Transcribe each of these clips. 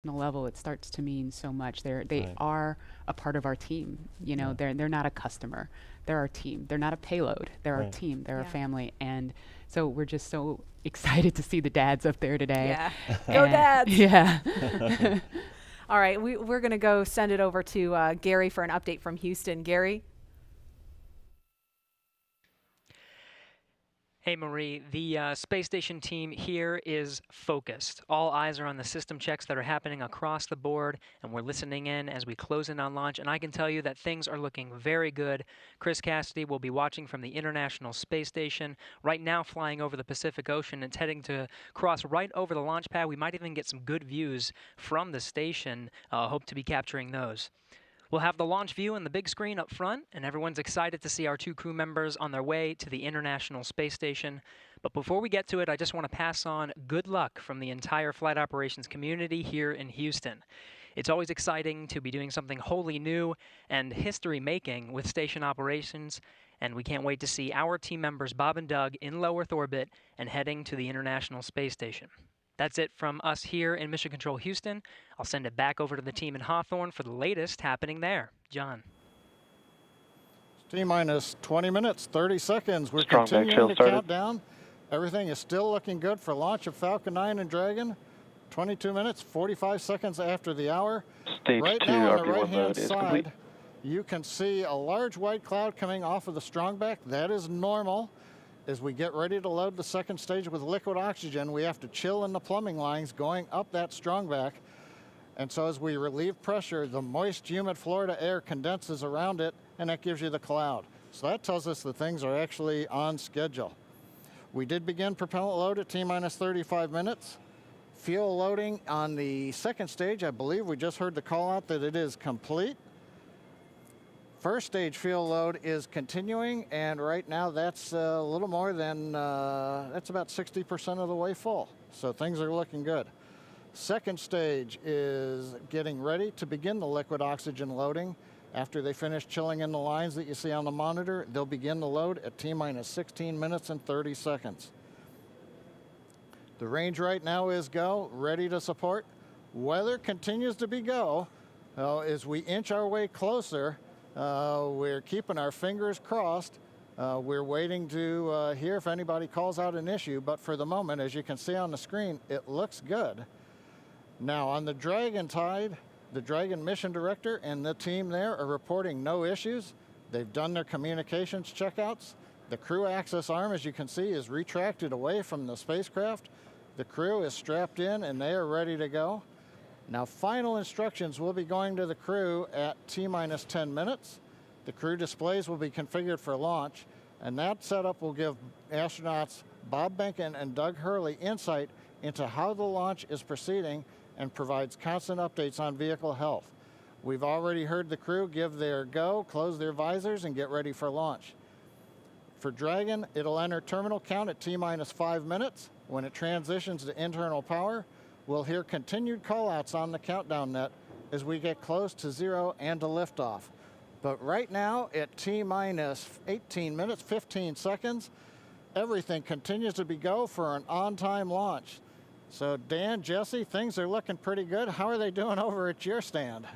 level, it starts to mean so much. They Right. are a part of our team. You know, Yeah. they're not a customer. They're our team. They're not a payload. They're our Right. team. They're our Yeah. family. And so we're just so excited to see the dads up there today. Yeah. Go dads. Yeah. All right, we're going to go send it over to Gary for an update from Houston. Gary? Hey Marie, the space station team here is focused. All eyes are on the system checks that are happening across the board, and we're listening in as we close in on launch, and I can tell you that things are looking very good. Chris Cassidy will be watching from the International Space Station, right now flying over the Pacific Ocean. It's heading to cross right over the launch pad. We might even get some good views from the station. Hope to be capturing those. We'll have the launch view and the big screen up front, and everyone's excited to see our 2 crew members on their way to the International Space Station. But before we get to it, I just want to pass on good luck from the entire flight operations community here in Houston. It's always exciting to be doing something wholly new and history-making with station operations, and we can't wait to see our team members Bob and Doug in low Earth orbit and heading to the International Space Station. That's it from us here in Mission Control Houston. I'll send it back over to the team in Hawthorne for the latest happening there. John. T-minus 20 minutes, 30 seconds. We're Strongback continuing chill to started. count down. Everything is still looking good for launch of Falcon 9 and Dragon. 22 minutes, 45 seconds after the hour. Stage Right 2 now on the RP1 right-hand mode is complete. side, you can see a large white cloud coming off of the Strongback. That is normal. As we get ready to load the second stage with liquid oxygen, we have to chill in the plumbing lines going up that Strongback. And so as we relieve pressure, the moist, humid Florida air condenses around it, and that gives you the cloud. So that tells us that things are actually on schedule. We did begin propellant load at T-minus 35 minutes. Fuel loading on the second stage, I believe we just heard the call out that it is complete. First stage fuel load is continuing, and right now that's a little more than, that's about 60% of the way full. So things are looking good. Second stage is getting ready to begin the liquid oxygen loading. After they finish chilling in the lines that you see on the monitor, they'll begin the load at T-minus 16 minutes and 30 seconds. The range right now is go, ready to support. Weather continues to be go. As we inch our way closer, we're keeping our fingers crossed. We're waiting to hear if anybody calls out an issue, but for the moment, as you can see on the screen, it looks good. Now on the Dragon side, the Dragon mission director and the team there are reporting no issues. They've done their communications checkouts. The crew access arm, as you can see, is retracted away from the spacecraft. The crew is strapped in and they are ready to go. Now final instructions will be going to the crew at T-minus 10 minutes. The crew displays will be configured for launch, and that setup will give astronauts Bob Behnken and Doug Hurley insight into how the launch is proceeding and provides constant updates on vehicle health. We've already heard the crew give their go, close their visors, and get ready for launch. For Dragon, it'll enter terminal count at T-minus 5 minutes. When it transitions to internal power, we'll hear continued callouts on the countdown net as we get close to 0 and to liftoff. But right now, at T-minus 18 minutes, 15 seconds, everything continues to be go for an on-time launch. So Dan, Jesse, things are looking pretty good. How are they doing over at your stand?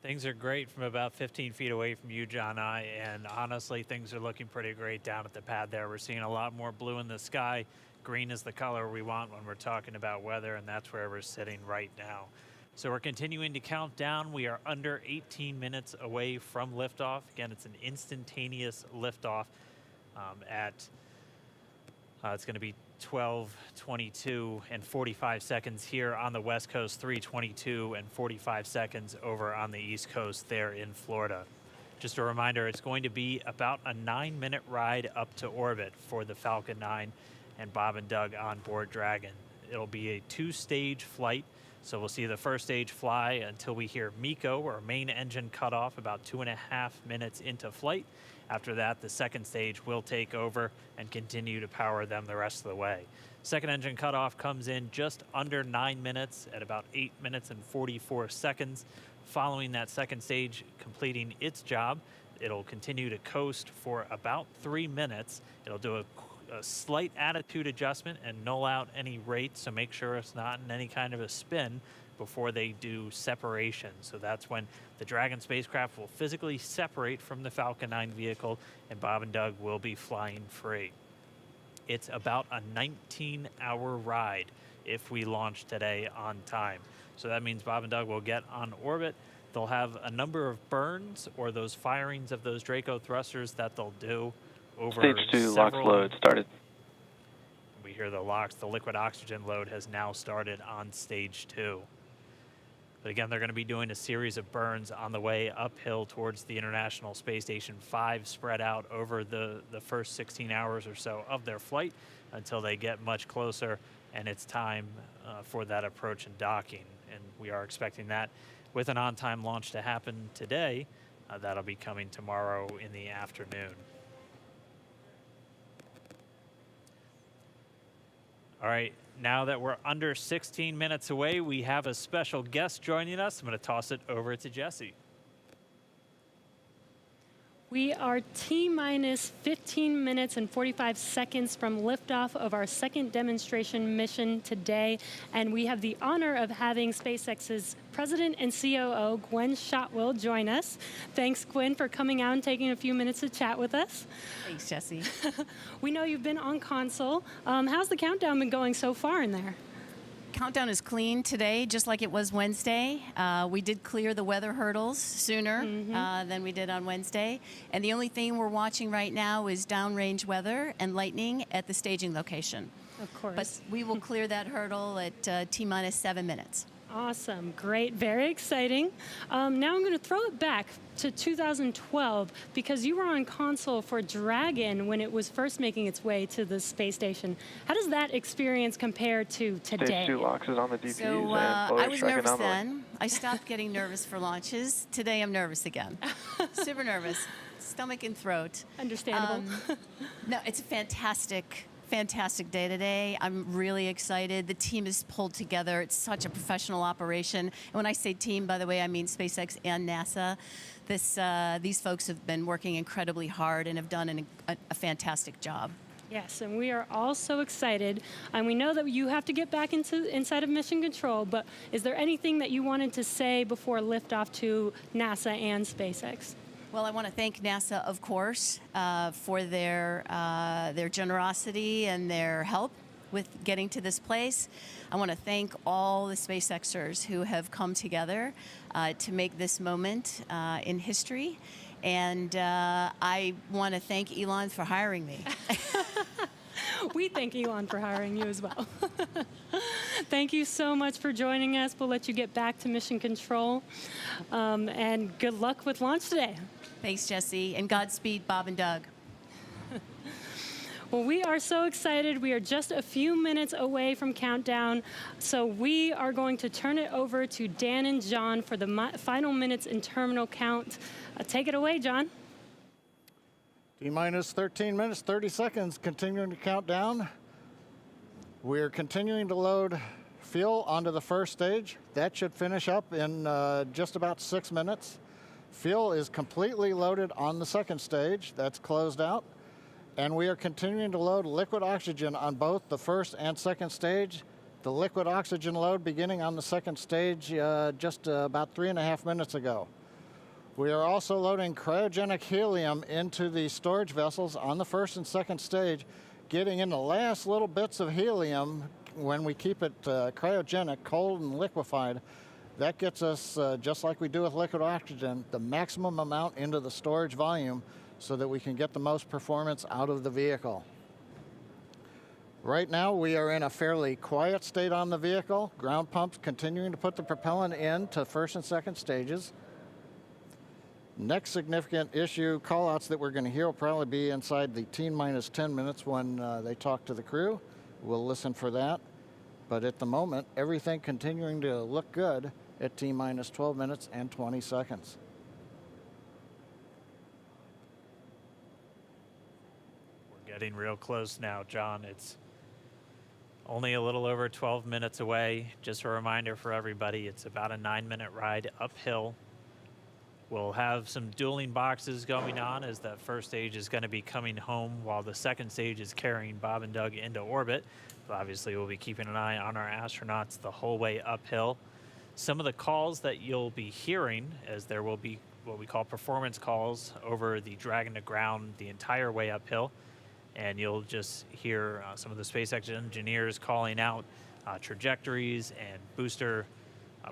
Things are great from about 15 feet away from you, John, and honestly, things are looking pretty great down at the pad there. We're seeing a lot more blue in the sky. Green is the color we want when we're talking about weather, and that's where we're sitting right now. So we're continuing to count down. We are under 18 minutes away from liftoff. Again, it's an instantaneous liftoff it's going to be 12:22 and 45 seconds here on the West Coast, 3:22 and 45 seconds over on the East Coast there in Florida. Just a reminder, it's going to be about a 9-minute ride up to orbit for the Falcon 9 and Bob and Doug on board Dragon. It'll be a 2-stage flight, so we'll see the first stage fly until we hear MECO, or main engine cutoff, about 2.5 minutes into flight. After that, the second stage will take over and continue to power them the rest of the way. Second engine cutoff comes in just under 9 minutes at about 8 minutes and 44 seconds. Following that second stage completing its job, it'll continue to coast for about 3 minutes. It'll do a slight attitude adjustment and null out any rate, so make sure it's not in any kind of a spin before they do separation. So that's when the Dragon spacecraft will physically separate from the Falcon 9 vehicle, and Bob and Doug will be flying free. It's about a 19-hour ride if we launch today on time. So that means Bob and Doug will get on orbit. They'll have a number of burns or those firings of those Draco thrusters that they'll do over Stage 2 LOX load started. We hear the LOX, the liquid oxygen load has now started on stage 2. But again, they're going to be doing a series of burns on the way uphill towards the International Space Station 5, spread out over the first 16 hours or so of their flight until they get much closer, and it's time for that approach and docking. And we are expecting that with an on-time launch to happen today. That'll be coming tomorrow in the afternoon. All right, now that we're under 16 minutes away, we have a special guest joining us. I'm going to toss it over to Jesse. We are T-minus 15 minutes and 45 seconds from liftoff of our second demonstration mission today, and we have the honor of having SpaceX's President and COO, Gwen Shotwell, join us. Thanks, Gwen, for coming out and taking a few minutes to chat with us. Thanks, Jesse. We know you've been on console. How's the countdown been going so far in there? Countdown is clean today, just like it was Wednesday. We did clear the weather hurdles sooner than we did on Wednesday. And the only thing we're watching right now is downrange weather and lightning at the staging location. Of course. But we will clear that hurdle at T-minus 7 minutes. Awesome, great, very exciting. Now I'm going to throw it back to 2012 because you were on console for Dragon when it was first making its way to the space station. How does that experience compare to today? Stage 2 LOX is on the DPs So and I was nervous anomaly. then. I stopped getting nervous for launches. Today I'm nervous again. Super nervous. Stomach and throat. Understandable. No, it's a fantastic day today. I'm really excited. The team is pulled together. It's such a professional operation. And when I say team, by the way, I mean SpaceX and NASA. These folks have been working incredibly hard and have done a fantastic job. Yes, and we are all so excited. And we know that you have to get back inside of mission control, but is there anything that you wanted to say before liftoff to NASA and SpaceX? Well, I want to thank NASA, of course, for their generosity and their help with getting to this place. I want to thank all the SpaceXers who have come together to make this moment in history. And I want to thank Elon for hiring me. We thank Elon for hiring you as well. Thank you so much for joining us. We'll let you get back to mission control. And good luck with launch today. Thanks, Jesse. And Godspeed, Bob and Doug. Well, we are so excited. We are just a few minutes away from countdown. So we are going to turn it over to Dan and John for the final minutes in terminal count. Take it away, John. T-minus 13 minutes, 30 seconds, continuing to count down. We're continuing to load fuel onto the first stage. That should finish up in just about 6 minutes. Fuel is completely loaded on the second stage. That's closed out. And we are continuing to load liquid oxygen on both the first and second stage. The liquid oxygen load beginning on the second stage just about 3.5 minutes ago. We are also loading cryogenic helium into the storage vessels on the first and second stage, getting in the last little bits of helium when we keep it cryogenic, cold and liquefied. That gets us, just like we do with liquid oxygen, the maximum amount into the storage volume so that we can get the most performance out of the vehicle. Right now, we are in a fairly quiet state on the vehicle. Ground pumps continuing to put the propellant in to first and second stages. Next significant issue callouts that we're going to hear will probably be inside the T-minus 10 minutes when they talk to the crew. We'll listen for that. But at the moment, everything continuing to look good at T-minus 12 minutes and 20 seconds. We're getting real close now, John. It's only a little over 12 minutes away. Just a reminder for everybody, it's about a 9-minute ride uphill. We'll have some dueling boxes going on as that first stage is going to be coming home while the second stage is carrying Bob and Doug into orbit. But obviously, we'll be keeping an eye on our astronauts the whole way uphill. Some of the calls that you'll be hearing, as there will be what we call performance calls over the Dragon to ground the entire way uphill, and you'll just hear some of the SpaceX engineers calling out trajectories and booster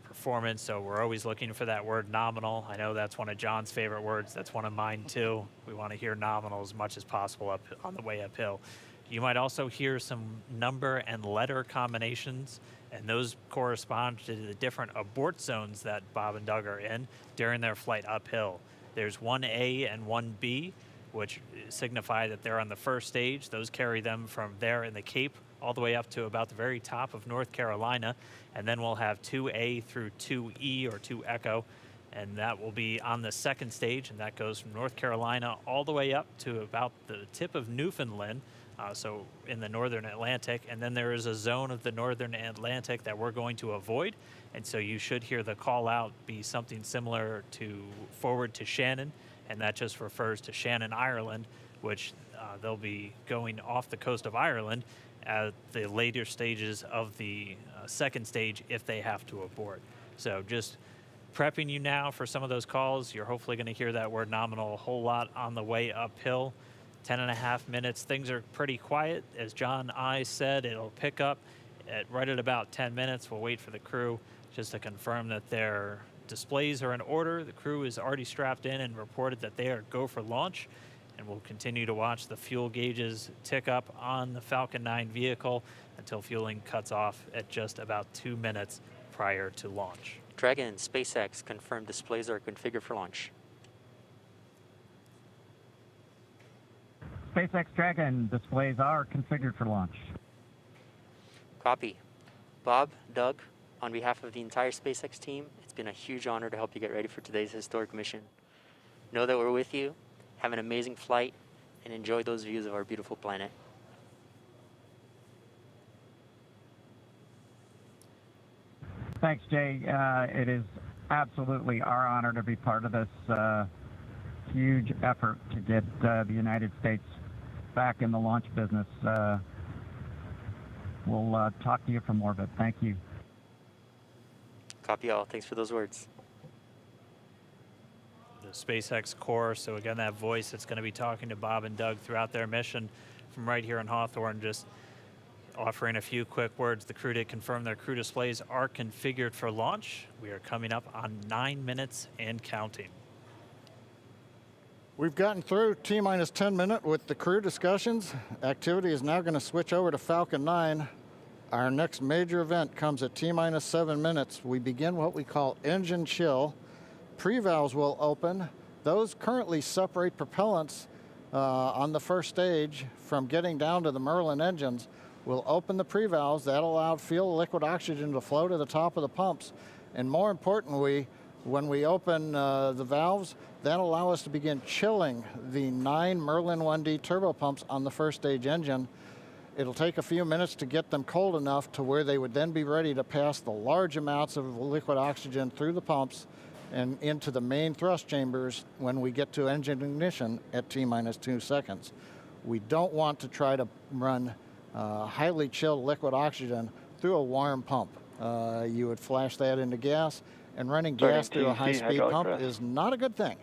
performance. So we're always looking for that word nominal. I know that's one of John's favorite words. That's one of mine too. We want to hear nominal as much as possible up on the way uphill. You might also hear some number and letter combinations, and those correspond to the different abort zones that Bob and Doug are in during their flight uphill. There's 1A and 1B, which signify that they're on the first stage. Those carry them from there in the Cape all the way up to about the very top of North Carolina. And then we'll have 2A through 2E or 2 Echo, and that will be on the second stage, and that goes from North Carolina all the way up to about the tip of Newfoundland, so in the northern Atlantic. And then there is a zone of the northern Atlantic that we're going to avoid, and so you should hear the call out be something similar to forward to Shannon, and that just refers to Shannon, Ireland, which they'll be going off the coast of Ireland at the later stages of the second stage if they have to abort. So just prepping you now for some of those calls. You're hopefully going to hear that word nominal a whole lot on the way uphill. 10.5 minutes. Things are pretty quiet. As John I said, it'll pick up right at about 10 minutes. We'll wait for the crew just to confirm that their displays are in order. The crew is already strapped in and reported that they are go for launch. And we'll continue to watch the fuel gauges tick up on the Falcon 9 vehicle until fueling cuts off at just about 2 minutes prior to launch. Dragon, SpaceX confirmed displays are configured for launch. SpaceX Dragon displays are configured for launch. Copy. Bob, Doug, on behalf of the entire SpaceX team, it's been a huge honor to help you get ready for today's historic mission. Know that we're with you, have an amazing flight, and enjoy those views of our beautiful planet. Thanks, Jay. It is absolutely our honor to be part of this huge effort to get the United States back in the launch business. We'll talk to you for more of it. Thank you. Copy all. Thanks for those words. The SpaceX core, so again, that voice that's going to be talking to Bob and Doug throughout their mission from right here in Hawthorne, just offering a few quick words. The crew did confirm their crew displays are configured for launch. We are coming up on 9 minutes and counting. We've gotten through T-minus 10 minute with the crew discussions. Activity is now going to switch over to Falcon 9. Our next major event comes at T-minus 7 minutes. We begin what we call engine chill. Pre-valves will open. Those currently separate propellants on the first stage from getting down to the Merlin engines. We'll open the pre-valves. That'll allow fuel liquid oxygen to flow to the top of the pumps. And more importantly, when we open the valves, that'll allow us to begin chilling the 9 Merlin 1D turbopumps on the first stage engine. It'll take a few minutes to get them cold enough to where they would then be ready to pass the large amounts of liquid oxygen through the pumps and into the main thrust chambers when we get to engine ignition at T-minus 2 seconds. We don't want to try to run highly chilled liquid oxygen through a warm pump. You would flash that into gas, and running gas through a high-speed pump is not a good thing.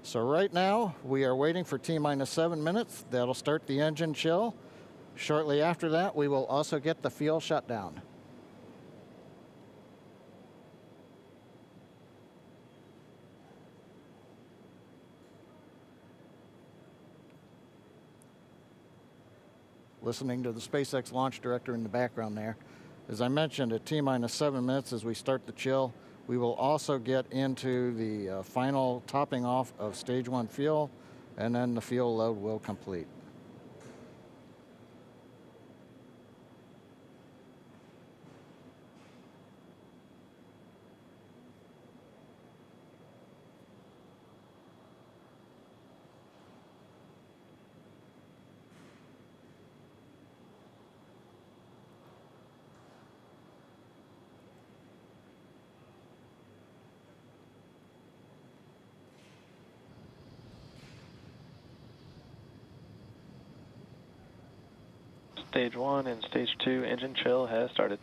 So right now, we are waiting for T-minus 7 minutes. That'll start the engine chill. Shortly after that, we will also get the fuel shutdown. Listening to the SpaceX launch director in the background there. As I mentioned, at T-minus 7 minutes as we start the chill, we will also get into the final topping off of stage 1 fuel, and then the fuel load will complete. Stage 1 and Stage 2 engine chill has started.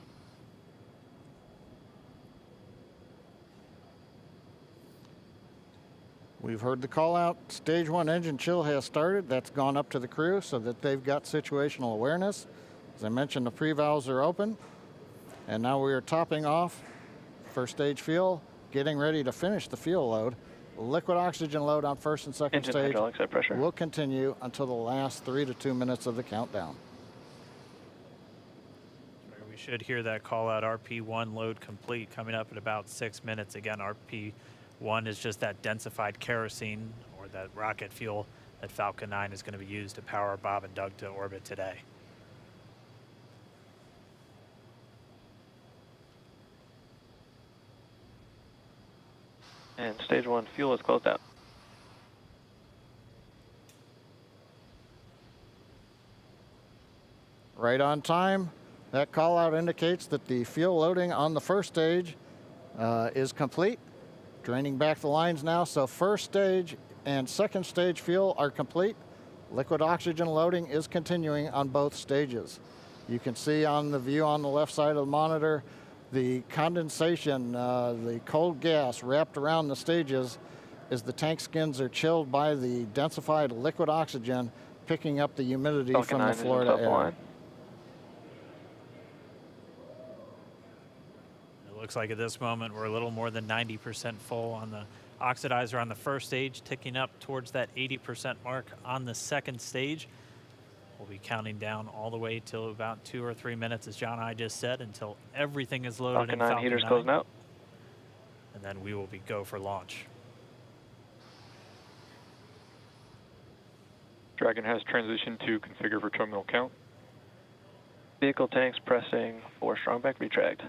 We've heard the call out. Stage 1 engine chill has started. That's gone up to the crew so that they've got situational awareness. As I mentioned, the pre-valves are open. And now we are topping off first stage fuel, getting ready to finish the fuel load. Liquid oxygen load on first and second Engine stage hydraulics at pressure. will continue until the last 3 to 2 minutes of the countdown. We should hear that call out RP1 load complete coming up in about 6 minutes. Again, RP1 is just that densified kerosene or that rocket fuel that Falcon 9 is going to be used to power Bob and Doug to orbit today. And stage 1 fuel is closed out. Right on time. That call out indicates that the fuel loading on the first stage is complete. Draining back the lines now, so first stage and second stage fuel are complete. Liquid oxygen loading is continuing on both stages. You can see on the view on the left side of the monitor the condensation, the cold gas wrapped around the stages as the tank skins are chilled by the densified liquid oxygen, picking up the humidity Falcon from 9 the is in Florida top air. line. It looks like at this moment we're a little more than 90% full on the oxidizer on the first stage, ticking up towards that 80% mark on the second stage. We'll be counting down all the way till about 2 or 3 minutes, as John and I just said, until everything is loaded Falcon in 9 Falcon heaters 9. closing out. And then we will be go for launch. Dragon has transitioned to configure for terminal count. Vehicle tanks pressing for Strongback retract.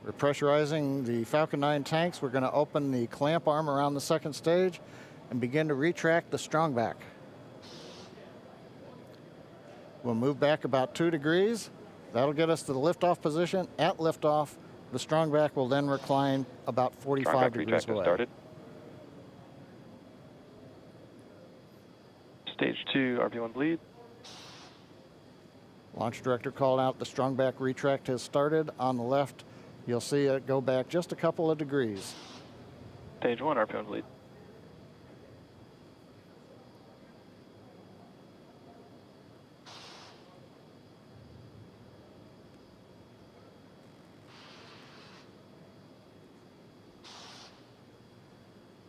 We're pressurizing the Falcon 9 tanks. We're going to open the clamp arm around the second stage and begin to retract the Strongback. We'll move back about 2 degrees. That'll get us to the liftoff position. At liftoff, the Strongback will then recline about 45 Strongback degrees retract has away. started. Stage 2 RP1 bleed. Launch director called out the Strongback retract has started. On the left, you'll see it go back just a couple of degrees. Stage 1 RP1 bleed.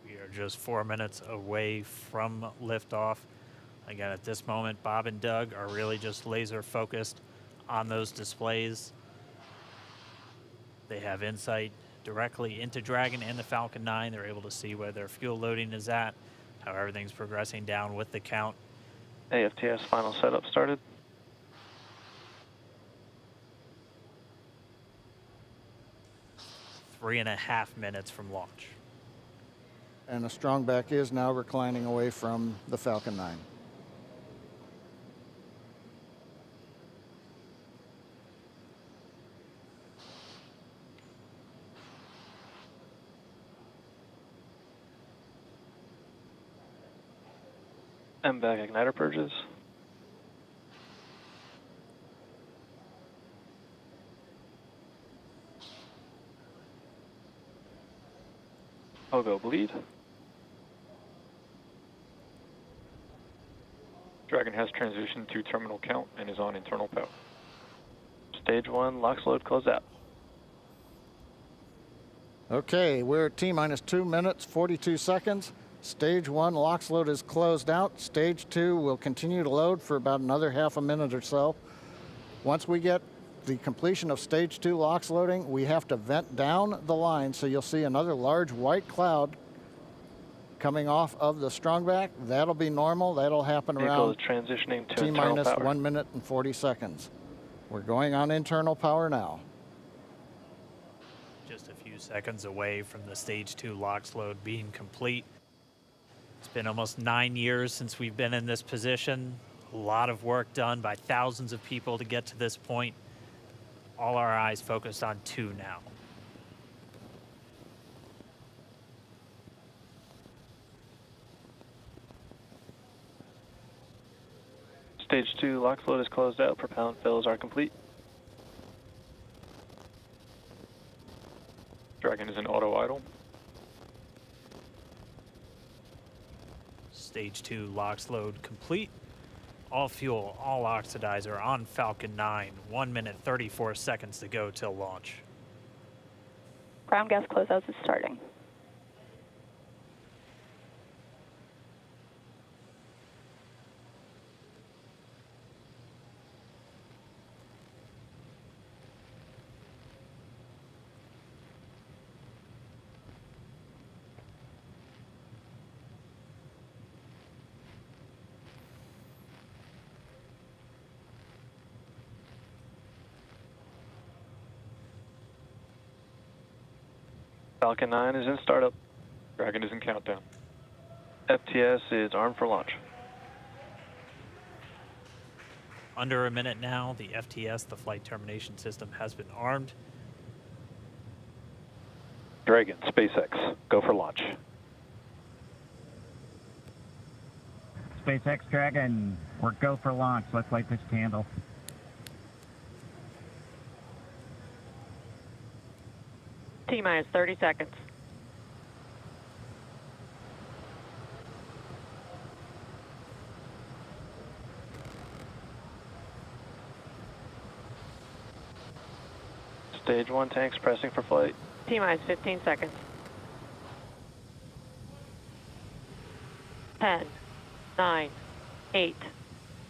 We are just 4 minutes away from liftoff. Again, at this moment, Bob and Doug are really just laser focused on those displays. They have insight directly into Dragon and the Falcon 9. They're able to see where their fuel loading is at, how everything's progressing down with the count. AFTS final setup started. 3.5 minutes from launch. And the Strongback is now reclining away from the Falcon 9. MVAC igniter purges. Pogo bleed. Dragon has transitioned to terminal count and is on internal power. Stage 1 LOX load closed out. Okay, we're at T-minus 2 minutes, 42 seconds. Stage 1 LOX load is closed out. Stage 2 will continue to load for about another half a minute or so. Once we get the completion of Stage 2 LOX loading, we have to vent down the line, so you'll see another large white cloud coming off of the Strongback. That'll be normal. That'll happen Vehicle around is transitioning to internal T-minus power. 1 minute and 40 seconds. We're going on internal power now. Just a few seconds away from the Stage 2 LOX load being complete. It's been almost 9 years since we've been in this position. A lot of work done by thousands of people to get to this point. All our eyes focused on 2 now. Stage 2 LOX load is closed out. Propellant fills are complete. Dragon is in auto idle. Stage 2 LOX load complete. All fuel, all oxidizer on Falcon 9. 1 minute 34 seconds to go till launch. Ground gas closeouts is starting. Falcon 9 is in startup. Dragon is in countdown. FTS is armed for launch. Under a minute now, the FTS, the flight termination system, has been armed. Dragon, SpaceX, go for launch. SpaceX Dragon, we're go for launch. Let's light this candle. T-minus 30 seconds. Stage 1 tanks pressing for flight. T-minus 15 seconds. 10, 9, 8,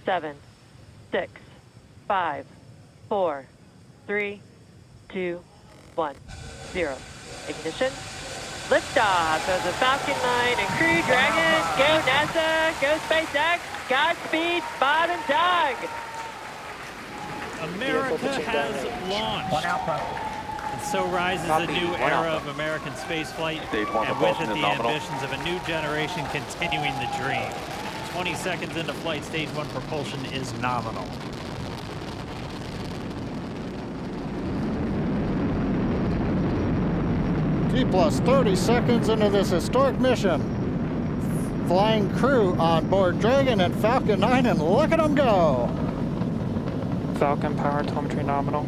7, 6, 5, 4, 3, 2, 1, 0. Ignition. Liftoff of the Falcon 9 and Crew Dragon. Go NASA, go SpaceX. Godspeed, Bob and Doug. America has launched. And so rises a new era of American spaceflight, Stage 1 and with it propulsion is the nominal. ambitions of a new generation continuing the dream. 20 seconds into flight, stage 1 propulsion is nominal. T plus 30 seconds into this historic mission. Flying crew on board Dragon and Falcon 9, and look at them go. Falcon power telemetry nominal.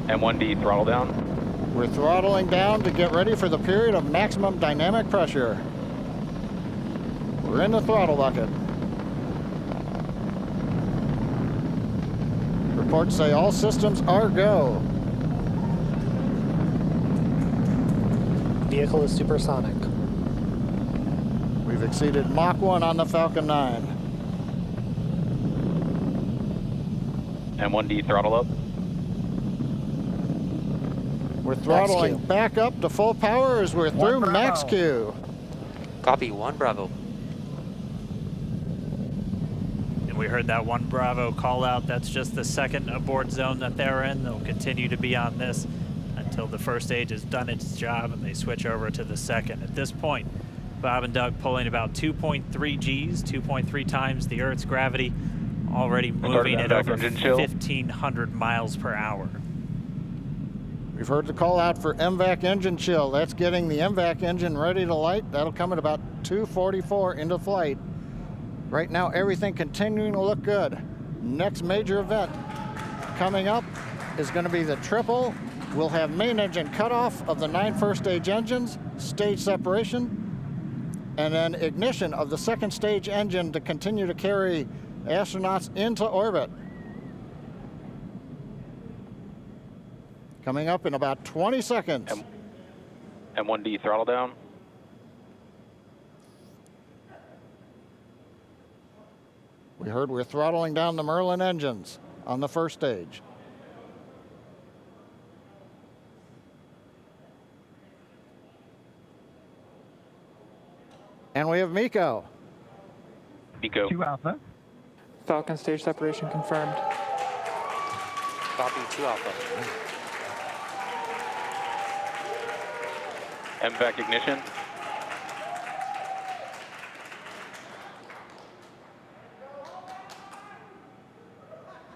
M1D throttle down. We're throttling down to get ready for the period of maximum dynamic pressure. We're in the throttle bucket. Reports say all systems are go. Vehicle is supersonic. We've exceeded Mach 1 on the Falcon 9. M1D throttle up. We're throttling Max Q. back up to full power as we're through Bravo. max Q. Copy, 1 Bravo. And we heard that 1 Bravo call out. That's just the second abort zone that they're in. They'll continue to be on this until the first stage has done its job and they switch over to the second. At this point, Bob and Doug pulling about 2.3 Gs, 2.3 times the Earth's gravity, already moving at over 1,500 miles per hour. We've heard the call out for MVAC engine chill. That's getting the MVAC engine ready to light. That'll come at about 2:44 into flight. Right now, everything continuing to look good. Next major event coming up is going to be the triple. We'll have main engine cutoff of the 9 first stage engines, stage separation, and then ignition of the second stage engine to continue to carry astronauts into orbit. Coming up in about 20 seconds. M1D throttle down. We heard we're throttling down the Merlin engines on the first stage. And we have MECO. MECO. 2 Alpha. Falcon stage separation confirmed. Copy, 2 Alpha. MVAC ignition.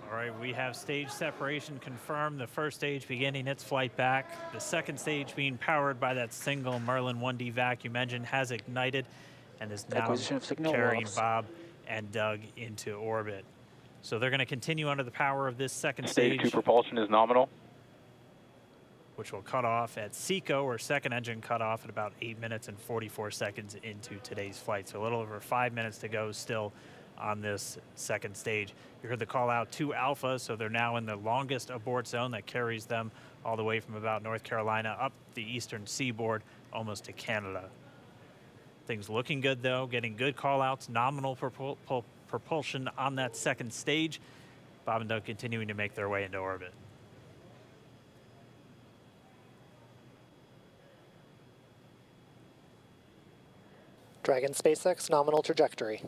All right, we have stage separation confirmed. The first stage beginning its flight back. The second stage being powered by that single Merlin 1D vacuum engine has ignited and is now Acquisition of signal carrying loss. Bob and Doug into orbit. So they're going to continue under the power of this second Stage stage. 2 propulsion is nominal. which will cut off at SECO, or second engine cut off at about 8 minutes and 44 seconds into today's flight. So a little over 5 minutes to go still on this second stage. You heard the call out to Alpha, so they're now in the longest abort zone that carries them all the way from about North Carolina up the eastern seaboard almost to Canada. Things looking good though, getting good call outs, nominal propulsion on that second stage. Bob and Doug continuing to make their way into orbit. Dragon SpaceX nominal trajectory.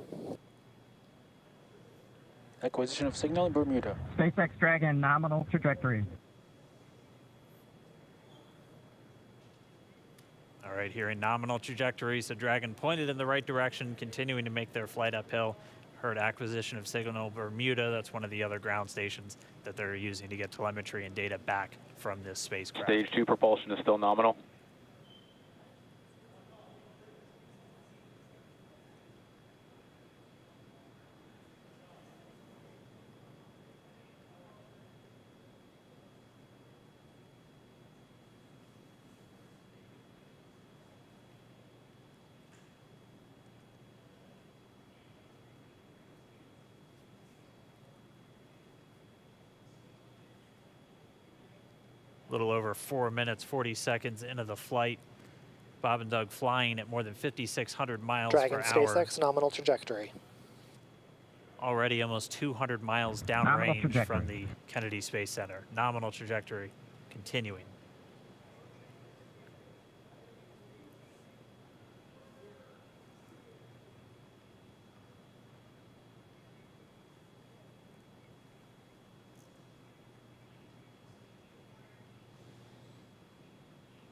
Acquisition of signal in Bermuda. SpaceX Dragon nominal trajectory. All right, here in nominal trajectory, so Dragon pointed in the right direction, continuing to make their flight uphill. Heard acquisition of signal Bermuda. That's one of the other ground stations that they're using to get telemetry and data back from this spacecraft. Stage 2 propulsion is still nominal. A little over 4 minutes, 40 seconds into the flight. Bob and Doug flying at more than 5,600 miles Dragon per hour. SpaceX nominal trajectory. Already almost 200 miles downrange from the Kennedy Space Center. Nominal trajectory continuing.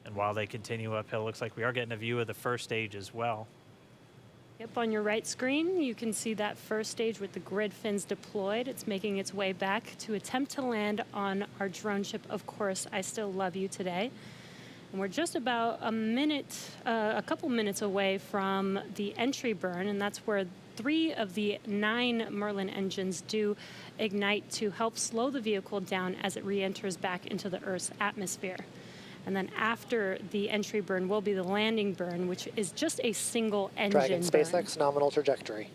And while they continue uphill, looks like we are getting a view of the first stage as well. Yep, on your right screen, you can see that first stage with the grid fins deployed. It's making its way back to attempt to land on our drone ship, Of Course, I Still Love You today. And we're just about a couple minutes away from the entry burn, and that's where 3 of the 9 Merlin engines do ignite to help slow the vehicle down as it re-enters back into the Earth's atmosphere. And then after the entry burn will be the landing burn, which is just a single engine Dragon SpaceX nominal trajectory.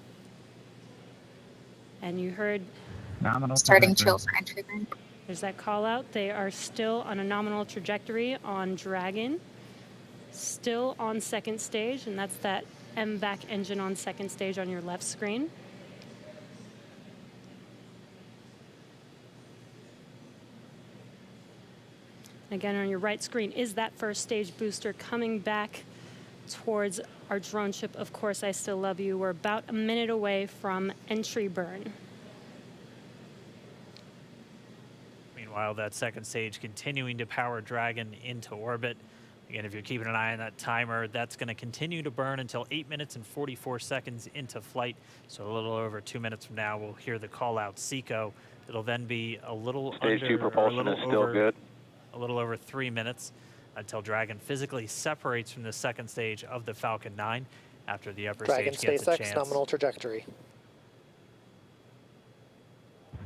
And you heard Nominal Starting trajectory. chill for entry burn. there's that call out. They are still on a nominal trajectory on Dragon, still on second stage, and that's that MVAC engine on second stage on your left screen. Again, on your right screen is that first stage booster coming back towards our drone ship, Of Course, I Still Love You. We're about a minute away from entry burn. Meanwhile, that second stage continuing to power Dragon into orbit. Again, if you're keeping an eye on that timer, that's going to continue to burn until 8 minutes and 44 seconds into flight. So a little over 2 minutes from now, we'll hear the call out SECO. It'll then be a little Stage under, 2 propulsion is still good. A little over 3 minutes until Dragon physically separates from the second stage of the Falcon 9 after the upper Dragon stage gets a SpaceX chance. nominal trajectory.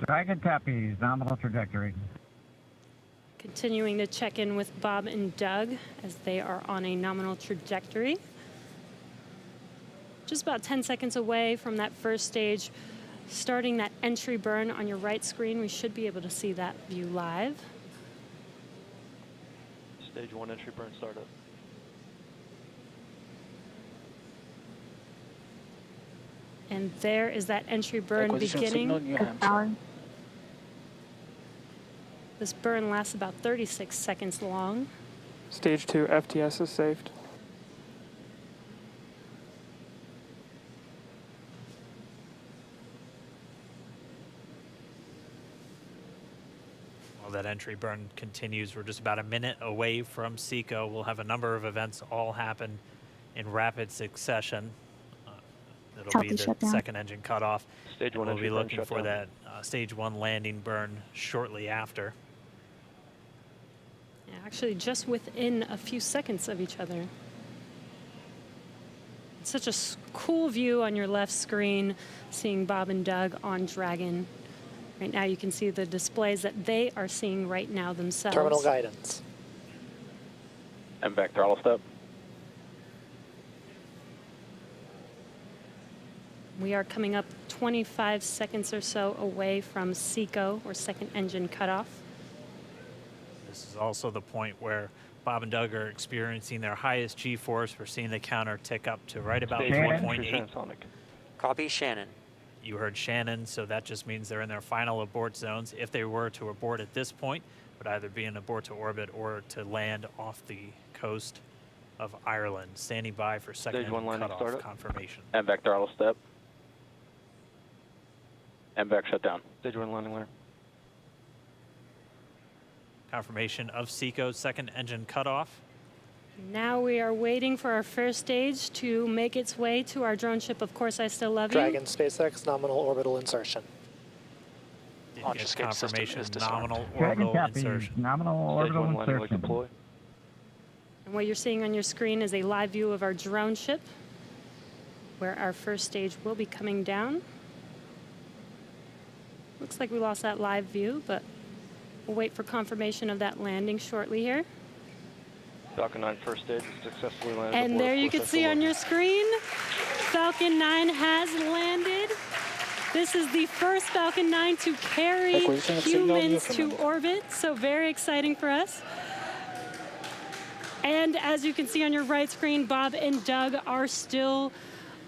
Dragon copies nominal trajectory. Continuing to check in with Bob and Doug as they are on a nominal trajectory. Just about 10 seconds away from that first stage, starting that entry burn on your right screen. We should be able to see that view live. Stage 1 entry burn startup. And there is that entry burn Acquisition beginning. signal, New Hampshire. This burn lasts about 36 seconds long. Stage 2 FTS is saved. While that entry burn continues, we're just about a minute away from SECO. We'll have a number of events all happen in rapid succession. It'll be the second engine cutoff. Stage 1 We'll entry be burn looking for that stage 1 landing burn shortly after. Yeah, actually, just within a few seconds of each other. It's such a cool view on your left screen, seeing Bob and Doug on Dragon. Right now, you can see the displays that they are seeing right now themselves. Terminal guidance. MVAC throttle step. We are coming up 25 seconds or so away from SECO, or second engine cutoff. This is also the point where Bob and Doug are experiencing their highest G-force. We're seeing the counter tick up to right about 1.8. Copy, Shannon. You heard Shannon, so that just means they're in their final abort zones. If they were to abort at this point, it would either be an abort to orbit or to land off the coast of Ireland. Standing by for second Stage 1 landing cutoff startup. confirmation. MVAC throttle step. MVAC shutdown. Stage 1 landing clear. Confirmation of SECO's second engine cutoff. Now we are waiting for our first stage to make its way to our drone ship. Of course, I still love you. Dragon SpaceX nominal orbital insertion. Launch escape confirmation nominal Dragon orbital copy. insertion. Nominal orbital insertion. And what you're seeing on your screen is a live view of our drone ship, where our first stage will be coming down. Looks like we lost that live view, but we'll wait for confirmation of that landing shortly here. Falcon 9 first stage successfully landed. And there you can see on your screen, Falcon 9 has landed. This is the first Falcon 9 to carry humans to orbit, so very exciting for us. And as you can see on your right screen, Bob and Doug are still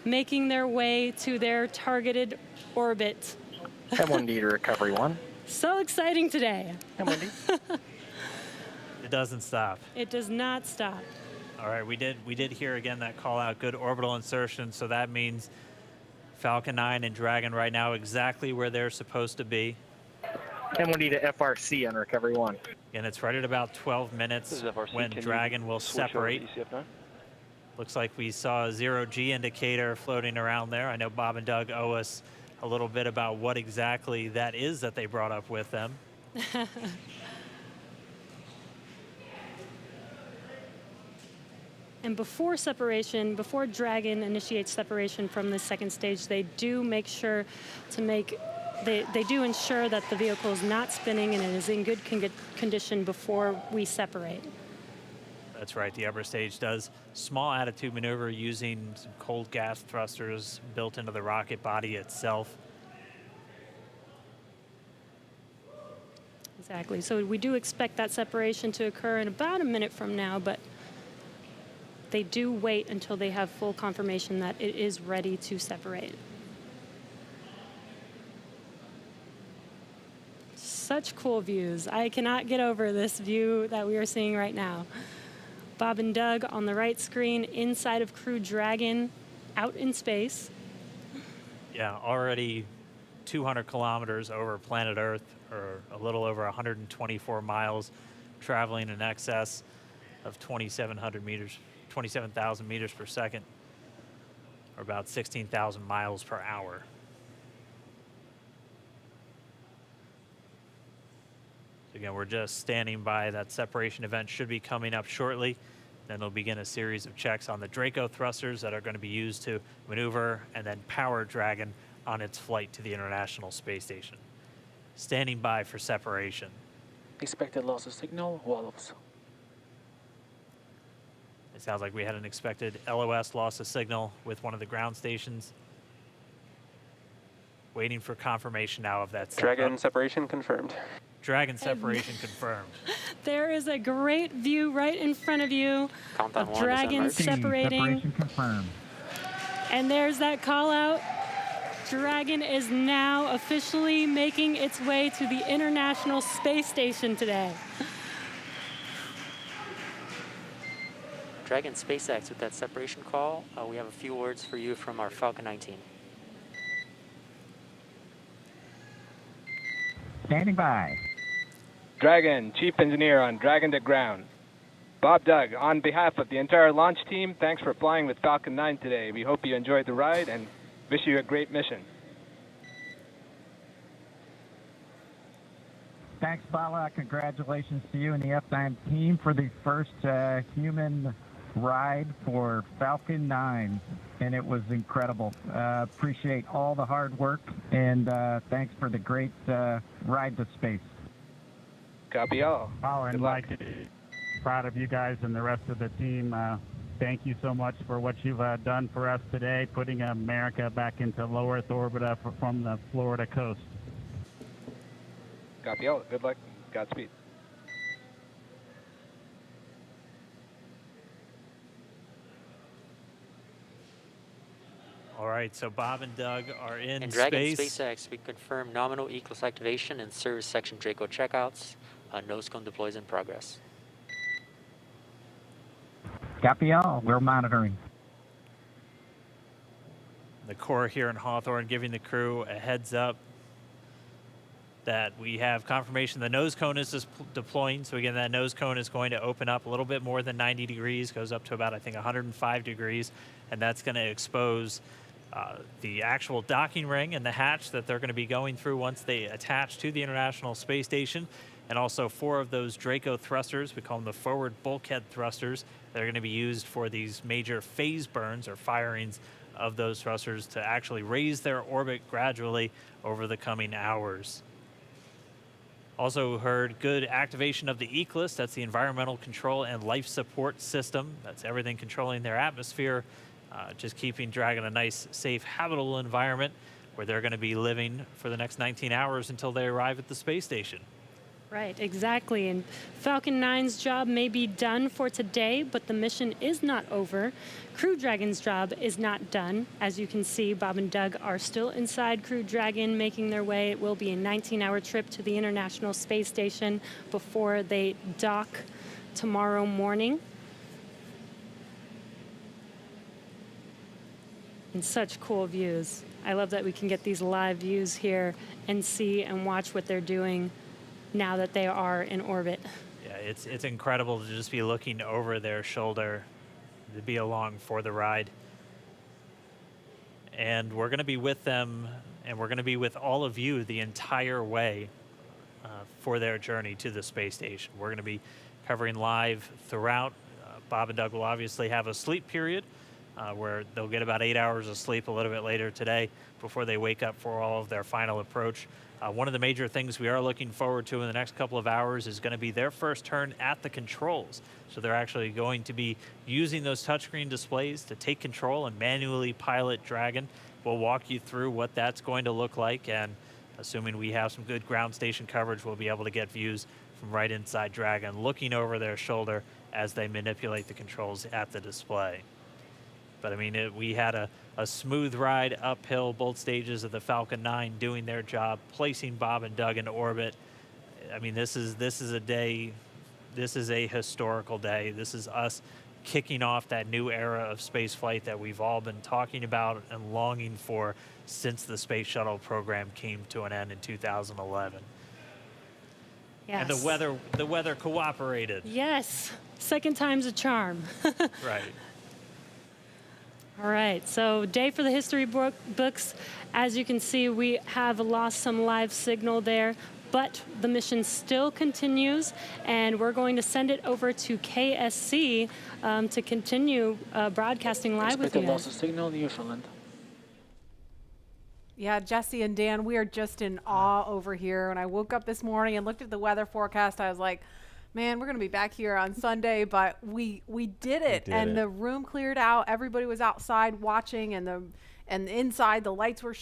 making their way to their targeted orbit. M1D to recovery 1. So exciting today. M1D. It doesn't stop. It does not stop. All right, we did hear again that call out, good orbital insertion, so that means Falcon 9 and Dragon right now exactly where they're supposed to be. M1D to FRC on recovery 1. And it's right at about 12 minutes when Dragon will separate. Looks like we saw a 0G indicator floating around there. I know Bob and Doug owe us a little bit about what exactly that is that they brought up with them. And before separation, before Dragon initiates separation from the second stage, they do make sure to they do ensure that the vehicle is not spinning and it is in good condition before we separate. That's right, the upper stage does small attitude maneuver using some cold gas thrusters built into the rocket body itself. Exactly, so we do expect that separation to occur in about a minute from now, but they do wait until they have full confirmation that it is ready to separate. Such cool views. I cannot get over this view that we are seeing right now. Bob and Doug on the right screen, inside of Crew Dragon, out in space. Yeah, already 200 kilometers over planet Earth, or a little over 124 miles, traveling in excess of 2,700 meters. 27,000 meters per second, or about 16,000 miles per hour. So again, we're just standing by. That separation event should be coming up shortly. Then they'll begin a series of checks on the Draco thrusters that are going to be used to maneuver and then power Dragon on its flight to the International Space Station. Standing by for separation. Expected loss of signal, wallows. It sounds like we had an expected LOS loss of signal with one of the ground stations. Waiting for confirmation now of that. Dragon separation confirmed. Dragon separation confirmed. There is a great view right in front of you of Dragon separating. Separation confirmed. And there's that call out. Dragon is now officially making its way to the International Space Station today. Dragon SpaceX with that separation call. We have a few words for you from our Falcon 19. Standing by. Dragon, Chief Engineer on Dragon to Ground. Bob Doug, on behalf of the entire launch team, thanks for flying with Falcon 9 today. We hope you enjoyed the ride and wish you a great mission. Thanks, Bala. Congratulations to you and the F9 team for the first human ride for Falcon 9, and it was incredible. Appreciate all the hard work, and thanks for the great ride to space. Copy all. Oh, and Good luck. proud of you guys and the rest of the team. Thank you so much for what you've done for us today, putting America back into low Earth orbit from the Florida coast. Copy all. Good luck. Godspeed. All right, so Bob and Doug are in And Dragon space. SpaceX, we confirm nominal ECLS activation and service section Draco checkouts. Nose cone deploys in progress. Copy all. We're monitoring. The Corps here in Hawthorne giving the crew a heads up that we have confirmation the nose cone is deploying. So again, that nose cone is going to open up a little bit more than 90 degrees, goes up to about, I think, 105 degrees, and that's going to expose the actual docking ring and the hatch that they're going to be going through once they attach to the International Space Station, and also 4 of those Draco thrusters, we call them the forward bulkhead thrusters, that are going to be used for these major phase burns or firings of those thrusters to actually raise their orbit gradually over the coming hours. Also heard good activation of the ECLS, that's the Environmental Control and Life Support System. That's everything controlling their atmosphere, just keeping Dragon a nice, safe, habitable environment where they're going to be living for the next 19 hours until they arrive at the space station. Right, exactly. And Falcon 9's job may be done for today, but the mission is not over. Crew Dragon's job is not done. As you can see, Bob and Doug are still inside Crew Dragon, making their way. It will be a 19-hour trip to the International Space Station before they dock tomorrow morning. And such cool views. I love that we can get these live views here and see and watch what they're doing now that they are in orbit. Yeah, it's incredible to just be looking over their shoulder, to be along for the ride. And we're going to be with them, and we're going to be with all of you the entire way for their journey to the space station. We're going to be covering live throughout. Bob and Doug will obviously have a sleep period where they'll get about 8 hours of sleep a little bit later today before they wake up for all of their final approach. One of the major things we are looking forward to in the next couple of hours is going to be their first turn at the controls. So they're actually going to be using those touchscreen displays to take control and manually pilot Dragon. We'll walk you through what that's going to look like, and assuming we have some good ground station coverage, we'll be able to get views from right inside Dragon, looking over their shoulder as they manipulate the controls at the display. But I mean, we had a smooth ride uphill, both stages of the Falcon 9 doing their job, placing Bob and Doug into orbit. I mean, this is a day, this is a historical day. This is us kicking off that new era of spaceflight that we've all been talking about and longing for since the Space Shuttle program came to an end in 2011. Yes. And the weather cooperated. Yes, second time's a charm. Right. All right, so day for the history books. As you can see, we have lost some live signal there, but the mission still continues, and we're going to send it over to KSC to continue broadcasting live with you guys. Loss of signal, Newfoundland. Yeah, Jesse and Dan, we are just in awe over here. When I woke up this morning and looked at the weather forecast, I was like, man, we're going to be back here on Sunday, but we did it. The room cleared out. Everybody was outside watching, and inside the lights were